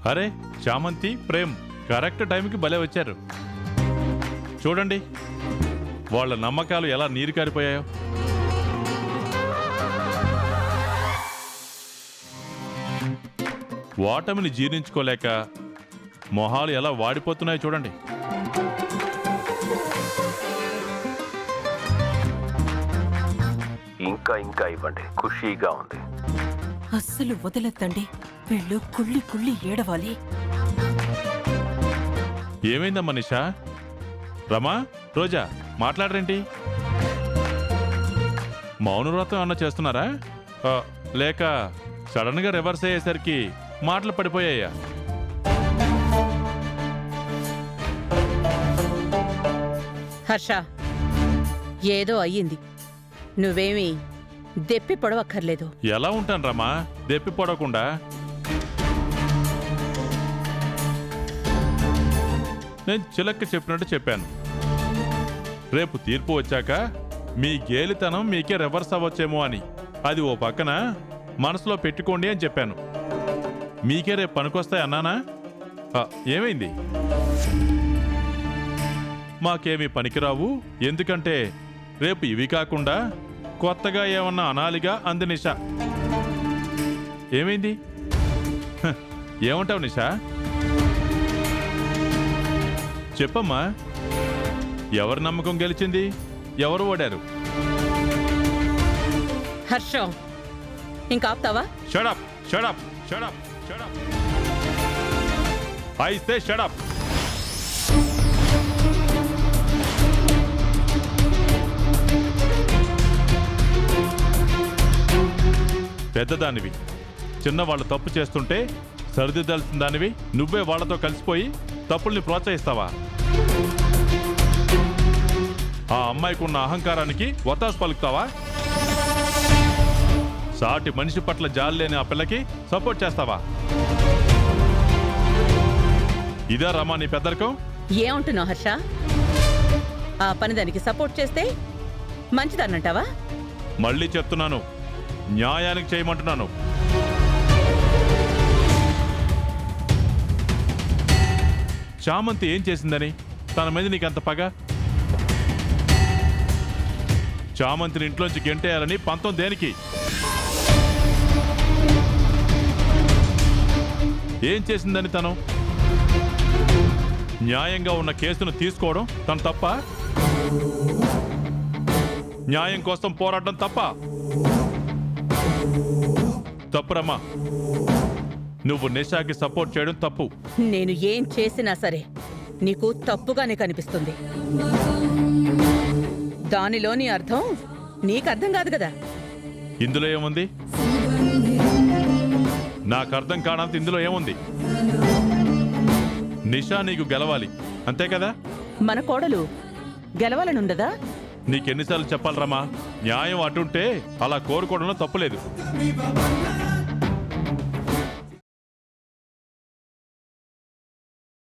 అరే చామంతి ప్రేమ్ కరెక్ట్ టైంకి భలే వచ్చారు. చూడండి వాళ్ళ నమ్మకాలు ఎలా నీరు కారిపోయాయో. ఓటమిని జీర్ణించుకోలేక మొహాలు ఎలా వాడిపోతున్నాయో చూడండి. ఇంకా ఇంకా ఇవ్వండి, ఖుషీగా ఉంది. అస్సలు వదలొద్దండి, వీళ్ళు కుళ్ళి కుళ్ళి ఏడవాలి. ఏమైందమ్మా నిషా? రమా, రోజా మాట్లాడరేంటి? మౌనవ్రతం అన్న చేస్తున్నారా? లేక సడన్ గా రివర్స్ అయ్యేసరికి మాటలు పడిపోయాయా? హర్ష, ఏదో అయ్యింది. నువ్వేమీ దెప్పి పొడవక్కర్లేదు. ఎలా ఉంటాను రమా దెప్పి పొడవకుండా? నేను చిలక్క చెప్పినట్టు చెప్పాను. రేపు తీర్పు వచ్చాక మీ గేలితనం మీకే రివర్స్ అవ్వచ్చేమో అని. అది ఓ పక్కన మనసులో పెట్టుకోండి అని చెప్పాను. మీకే రేపు పనికొస్తాయి అన్నానా? ఏమైంది? మాకేమీ పనికిరావు, ఎందుకంటే రేపు ఇవి కాకుండా కొత్తగా ఏమన్నా అనాలిగా అంది నిషా. ఏమైంది? ఏమంటావు నిషా? చెప్పమ్మా, ఎవరి నమ్మకం గెలిచింది, ఎవరు ఓడారు? హర్షం, ఇంకా ఆపుతావా? Shut up shut up shut up shut up I say shut up. పెద్దదానివి చిన్నవాళ్ళు తప్పు చేస్తుంటే సరిదిద్దాల్సిన దానివి నువ్వే వాళ్లతో కలిసిపోయి తప్పుల్ని ప్రోత్సహిస్తావా? ఆ అమ్మాయికి ఉన్న అహంకారానికి వత్తాసు పలుకుతావా? సాటి మనిషి పట్ల జాలి లేని ఆ పిల్లకి సపోర్ట్ చేస్తావా? ఇదా రమా నీ పెద్దరికం? ఏమంటున్నావు హర్ష? ఆ పని దానికి సపోర్ట్ చేస్తే మంచిదన్నంటావా? మళ్ళీ చెప్తున్నాను, న్యాయానికి చేయమంటున్నాను. చామంతి ఏం చేసిందని తన మీద నీకంత పగ? చామంతిని ఇంట్లోంచి గెంటేయాలని పంతం దేనికి? ఏం చేసిందని తను? న్యాయంగా ఉన్న కేసును తీసుకోవడం తను తప్ప? న్యాయం కోసం పోరాడడం తప్ప? తప్పురమ్మా, నువ్వు నిషాకి సపోర్ట్ చేయడం తప్పు. నేను ఏం చేసినా సరే నీకు తప్పుగానే కనిపిస్తుంది. దానిలోని అర్థం నీకు అర్థం కాదు కదా. ఇందులో ఏముంది? నాకు అర్థం కానంత ఇందులో ఏముంది? నిషా నీకు గెలవాలి అంతే కదా? మన కోడలు గెలవాలనుండదా? నీకెన్నిసార్లు చెప్పాలి రమా, న్యాయం అటుంటే అలా కోరుకోవడంలో తప్పులేదు.